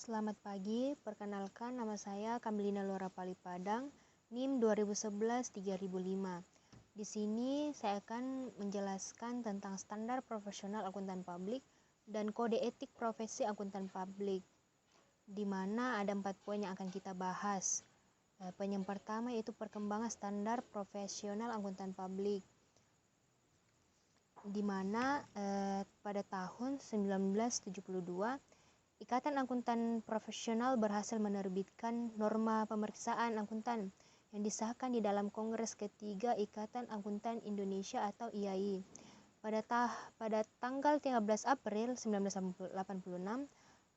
Selamat pagi, perkenalkan nama saya Kamilina Lora Palipadang, NIM 2011-3005. Di sini saya akan menjelaskan tentang standar profesional akuntan publik dan kode etik profesi akuntan publik, di mana ada 4 poin yang akan kita bahas. Poin yang pertama yaitu perkembangan standar profesional akuntan publik, di mana pada tahun 1972 Ikatan Akuntan Profesional berhasil menerbitkan norma pemeriksaan akuntan yang disahkan di dalam Kongres ketiga Ikatan Akuntan Indonesia atau IAI. Pada tanggal 13 April 1986,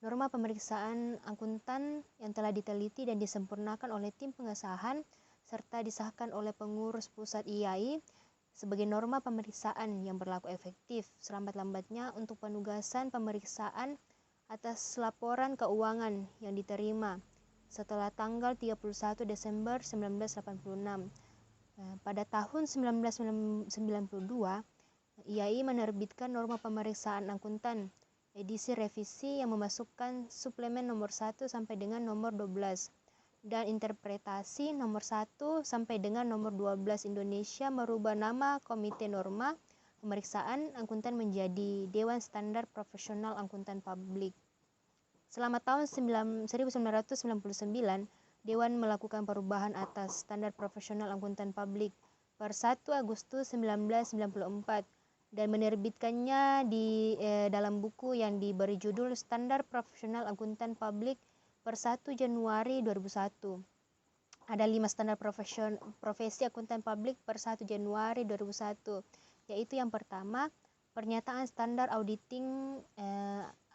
norma pemeriksaan akuntan yang telah diteliti dan disempurnakan oleh tim pengesahan serta disahkan oleh pengurus pusat IAI sebagai norma pemeriksaan yang berlaku efektif selambat-lambatnya untuk penugasan pemeriksaan atas laporan keuangan yang diterima setelah tanggal 31 Desember 1986. Pada tahun 1992, IAI menerbitkan norma pemeriksaan akuntan edisi revisi yang memasukkan suplemen nomor 1 sampai dengan nomor 12 dan interpretasi nomor 1 sampai dengan nomor 12 Indonesia merubah nama Komite Norma Pemeriksaan Akuntan menjadi Dewan Standar Profesional Akuntan Publik. Selama tahun 1999, Dewan melakukan perubahan atas Standar Profesional Akuntan Publik per 1 Agustus 1994 dan menerbitkannya di dalam buku yang diberi judul Standar Profesional Akuntan Publik per 1 Januari 2001. Ada 5 standar profesi akuntan publik per 1 Januari 2001, yaitu yang pertama, pernyataan standar auditing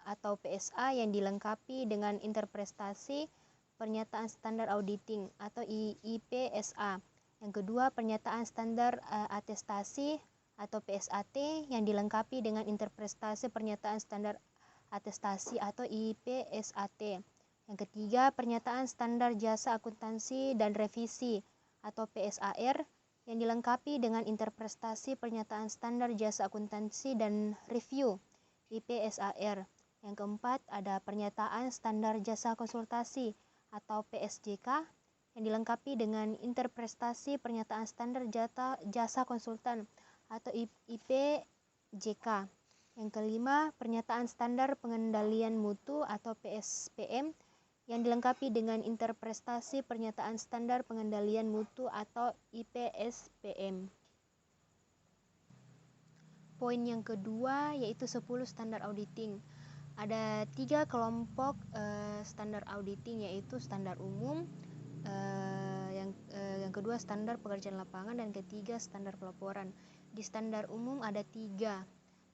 atau PSA yang dilengkapi dengan interpretasi pernyataan standar auditing atau IPSA. Yang kedua, pernyataan standar atestasi atau PSAT yang dilengkapi dengan interpretasi pernyataan standar atestasi atau IPSAT. Yang ketiga, pernyataan standar jasa akuntansi dan revisi atau PSAR yang dilengkapi dengan interpretasi pernyataan standar jasa akuntansi dan review IPSAR. Yang keempat, ada pernyataan standar jasa konsultasi atau PSJK yang dilengkapi dengan interpretasi pernyataan standar jasa konsultan atau IPJK. Yang kelima, pernyataan standar pengendalian mutu atau PSPM yang dilengkapi dengan interpretasi pernyataan standar pengendalian mutu atau IPSPM. Poin yang kedua yaitu 10 standar auditing. Ada 3 kelompok standar auditing, yaitu standar umum, yang kedua standar pekerjaan lapangan, dan ketiga standar pelaporan. Di standar umum ada 3,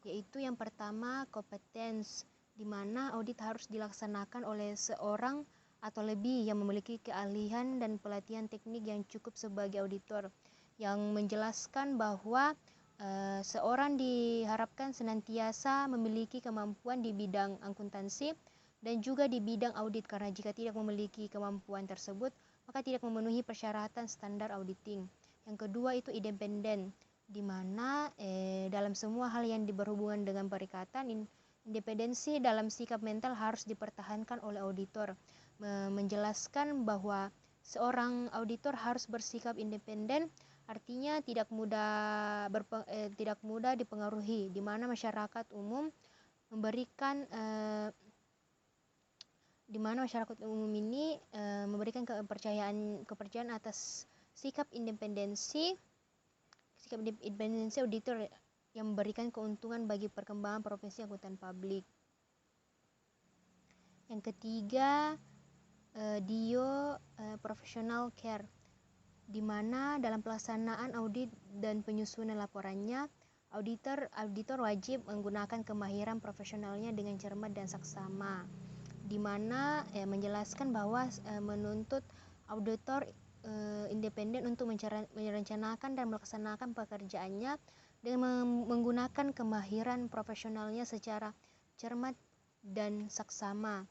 yaitu yang pertama competence, di mana audit harus dilaksanakan oleh seorang atau lebih yang memiliki keahlian dan pelatihan teknik yang cukup sebagai auditor, yang menjelaskan bahwa seorang diharapkan senantiasa memiliki kemampuan di bidang akuntansi dan juga di bidang audit, karena jika tidak memiliki kemampuan tersebut maka tidak memenuhi persyaratan standar auditing. Yang kedua itu independen, di mana dalam semua hal yang berhubungan dengan perikatan, independensi dalam sikap mental harus dipertahankan oleh auditor, menjelaskan bahwa seorang auditor harus bersikap independen, artinya tidak mudah dipengaruhi, di mana masyarakat umum ini memberikan kepercayaan atas sikap independensi auditor yang memberikan keuntungan bagi perkembangan profesi akuntan publik. Yang ketiga, professional care, di mana dalam pelaksanaan audit dan penyusunan laporannya, auditor wajib menggunakan kemahiran profesionalnya dengan cermat dan saksama, di mana menjelaskan bahwa menuntut auditor independen untuk merencanakan dan melaksanakan pekerjaannya dengan menggunakan kemahiran profesionalnya secara cermat dan saksama.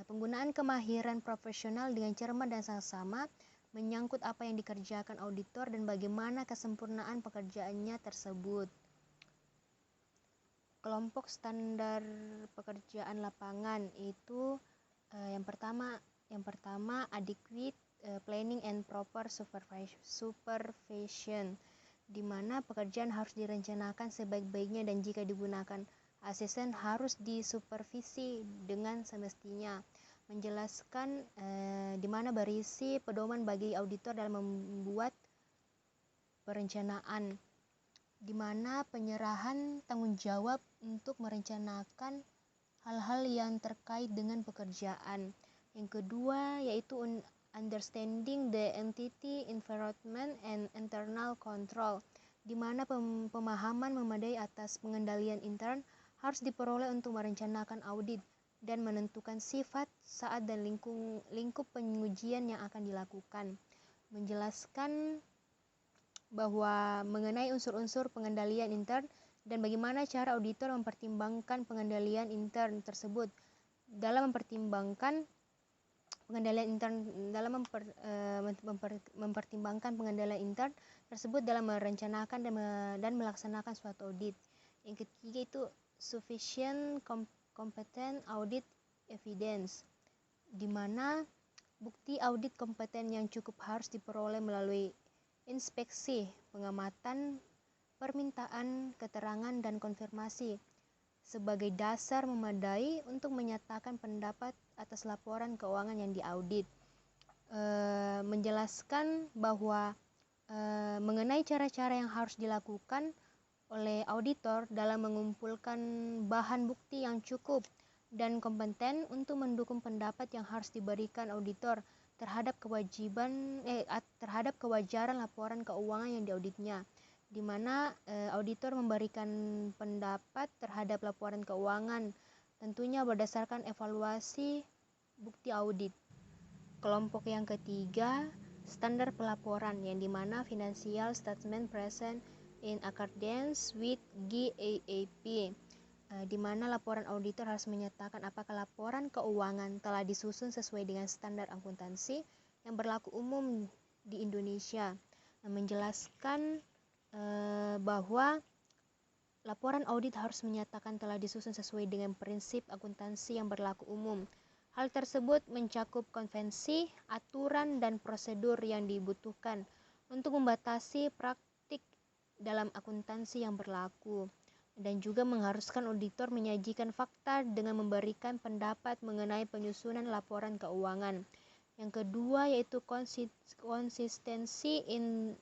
Penggunaan kemahiran profesional dengan cermat dan saksama menyangkut apa yang dikerjakan auditor dan bagaimana kesempurnaan pekerjaannya tersebut. Kelompok standar pekerjaan lapangan itu Yang pertama adequate planning and proper supervision, di mana pekerjaan harus direncanakan sebaik-baiknya dan jika digunakan asisten harus disupervisi dengan semestinya. Menjelaskan di mana berisi pedoman bagi auditor dalam membuat perencanaan, di mana penyerahan tanggung jawab untuk merencanakan hal-hal yang terkait dengan pekerjaan. Yang kedua yaitu understanding the entity environment and internal control, di mana pemahaman memadai atas pengendalian intern harus diperoleh untuk merencanakan audit dan menentukan sifat, saat dan lingkup pengujian yang akan dilakukan. Menjelaskan bahwa mengenai unsur-unsur pengendalian intern dan bagaimana cara auditor mempertimbangkan pengendalian intern tersebut dalam mempertimbangkan pengendalian intern mempertimbangkan pengendalian intern tersebut dalam merencanakan dan melaksanakan suatu audit. Yang ketiga itu sufficient competent audit evidence, di mana bukti audit kompeten yang cukup harus diperoleh melalui inspeksi, pengamatan, permintaan keterangan dan konfirmasi sebagai dasar memadai untuk menyatakan pendapat atas laporan keuangan yang diaudit. Menjelaskan bahwa mengenai cara-cara yang harus dilakukan oleh auditor dalam mengumpulkan bahan bukti yang cukup dan kompeten untuk mendukung pendapat yang harus diberikan auditor terhadap kewajaran laporan keuangan yang diauditnya, di mana auditor memberikan pendapat terhadap laporan keuangan tentunya berdasarkan evaluasi bukti audit. Kelompok yang ketiga, standar pelaporan, yang dimana financial statement present in accordance with GAAP, di mana laporan auditor harus menyatakan apakah laporan keuangan telah disusun sesuai dengan standar akuntansi yang berlaku umum di Indonesia. Menjelaskan bahwa laporan audit harus menyatakan telah disusun sesuai dengan prinsip akuntansi yang berlaku umum. Hal tersebut mencakup konvensi, aturan, dan prosedur yang dibutuhkan untuk membatasi praktik dalam akuntansi yang berlaku, dan juga mengharuskan auditor menyajikan fakta dengan memberikan pendapat mengenai penyusunan laporan keuangan. Yang kedua yaitu konsistensi in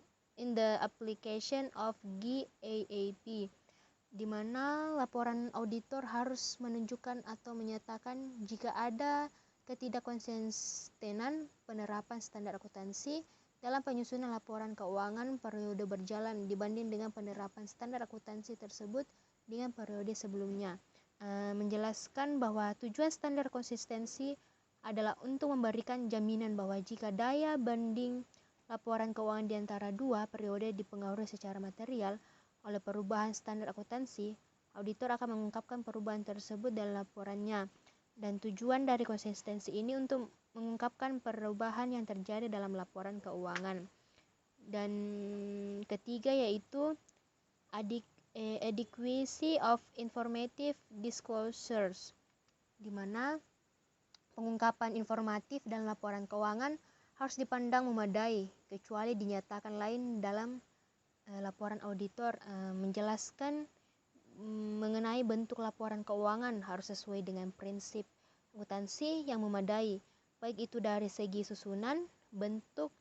the application of GAAP, di mana laporan auditor harus menunjukkan atau menyatakan jika ada ketidakkonsistenan penerapan standar akuntansi dalam penyusunan laporan keuangan periode berjalan dibanding dengan penerapan standar akuntansi tersebut dengan periode sebelumnya. Menjelaskan bahwa tujuan standar konsistensi adalah untuk memberikan jaminan bahwa jika daya banding laporan keuangan di antara dua periode dipengaruhi secara material oleh perubahan standar akuntansi, auditor akan mengungkapkan perubahan tersebut dalam laporannya. Dan tujuan dari konsistensi ini untuk mengungkapkan perubahan yang terjadi dalam laporan keuangan. Dan ketiga yaitu adequacy of informative disclosures, di mana pengungkapan informatif dalam laporan keuangan harus dipandang memadai kecuali dinyatakan lain dalam laporan auditor. Menjelaskan mengenai bentuk laporan keuangan harus sesuai dengan prinsip akuntansi yang memadai, baik itu dari segi susunan, bentuk,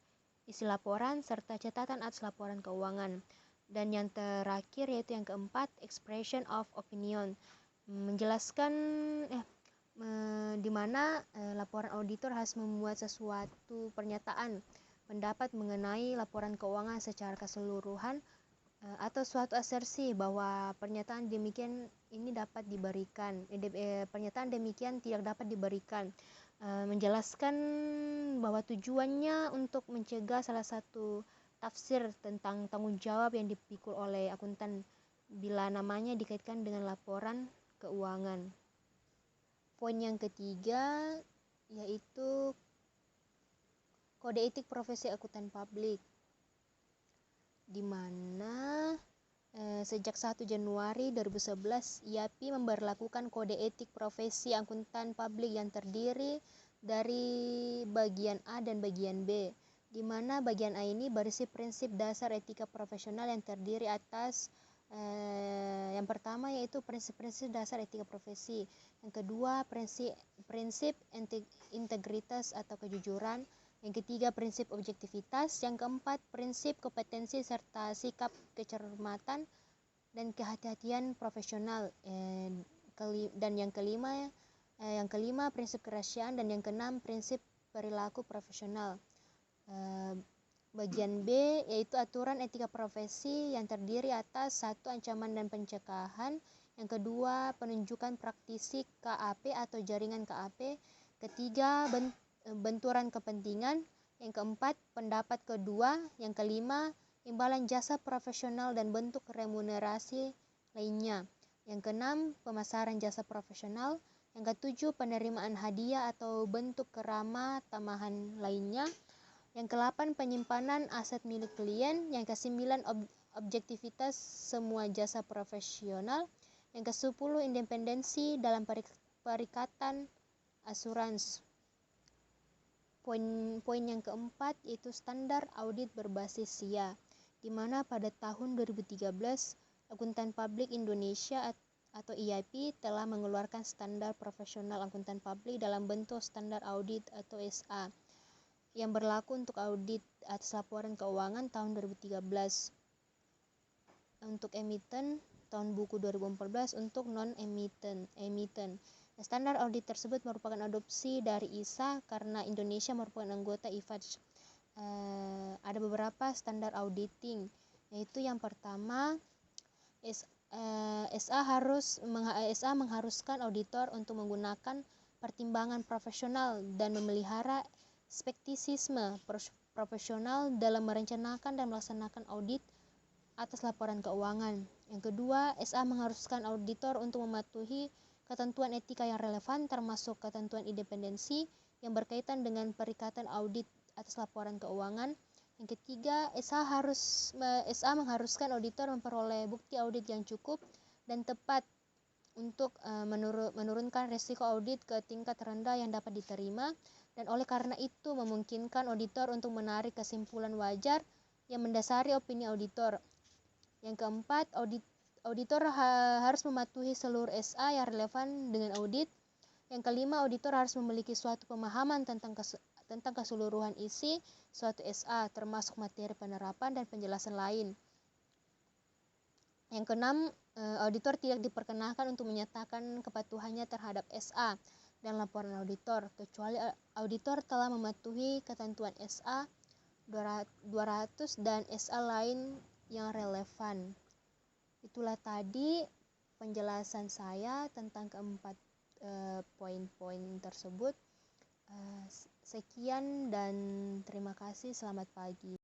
isi laporan, serta catatan atas laporan keuangan. Dan yang terakhir yaitu yang keempat, expression of opinion, menjelaskan di mana laporan auditor harus membuat sesuatu pernyataan pendapat mengenai laporan keuangan secara keseluruhan atau suatu asersi bahwa pernyataan demikian ini dapat diberikan, pernyataan demikian tidak dapat diberikan. Menjelaskan bahwa tujuannya untuk mencegah salah satu tafsir tentang tanggung jawab yang dipikul oleh akuntan bila namanya dikaitkan dengan laporan keuangan. Poin yang ketiga yaitu kode etik profesi akuntan publik, di mana Sejak 1 Januari 2011, IAPI memberlakukan kode etik profesi akuntan publik yang terdiri dari bagian A dan bagian B, di mana bagian A ini berisi prinsip dasar etika profesional yang terdiri atas yang pertama yaitu prinsip-prinsip dasar etika profesi, yang kedua prinsip integritas atau kejujuran, yang ketiga prinsip objektivitas, yang keempat prinsip kompetensi serta sikap kecermatan dan kehati-hatian profesional, dan yang kelima prinsip kerahasiaan, dan yang keenam prinsip perilaku profesional. Bagian B yaitu aturan etika profesi yang terdiri atas satu ancaman dan pencegahan, yang kedua penunjukan praktisi KAP atau jaringan KAP, ketiga benturan kepentingan, yang keempat pendapat kedua, yang kelima imbalan jasa profesional dan bentuk remunerasi lainnya, yang keenam pemasaran jasa profesional, yang ketujuh penerimaan hadiah atau bentuk keramah tamahan lainnya, yang ke-8 penyimpanan aset milik klien, yang ke-9 objektivitas semua jasa profesional, yang ke-10 independensi dalam perikatan asuransi. Poin yang keempat yaitu standar audit berbasis SIA, di mana pada tahun 2013 Akuntan Publik Indonesia atau IAPI telah mengeluarkan standar profesional akuntan publik dalam bentuk standar audit atau SA yang berlaku untuk audit atas laporan keuangan tahun 2013 untuk emiten, tahun buku 2014 untuk non-emiten. Standar audit tersebut merupakan adopsi dari ISA karena Indonesia merupakan anggota IFAJ. Ada beberapa standar auditing, yaitu yang pertama SA mengharuskan auditor untuk menggunakan pertimbangan profesional dan memelihara skeptisisme profesional dalam merencanakan dan melaksanakan audit atas laporan keuangan. Yang kedua, SA mengharuskan auditor untuk mematuhi ketentuan etika yang relevan termasuk ketentuan independensi yang berkaitan dengan perikatan audit atas laporan keuangan. Yang ketiga, SA mengharuskan auditor memperoleh bukti audit yang cukup dan tepat untuk menurunkan risiko audit ke tingkat rendah yang dapat diterima, dan oleh karena itu memungkinkan auditor untuk menarik kesimpulan wajar yang mendasari opini auditor. Yang keempat, auditor harus mematuhi seluruh SA yang relevan dengan audit. Yang kelima, auditor harus memiliki suatu pemahaman tentang keseluruhan isi suatu SA, termasuk materi penerapan dan penjelasan lain. Yang keenam, auditor tidak diperkenankan untuk menyatakan kepatuhannya terhadap SA dan laporan auditor, kecuali auditor telah mematuhi ketentuan SA 200 dan SA lain yang relevan. Itulah tadi penjelasan saya tentang keempat poin-poin tersebut. Sekian dan terima kasih, selamat pagi.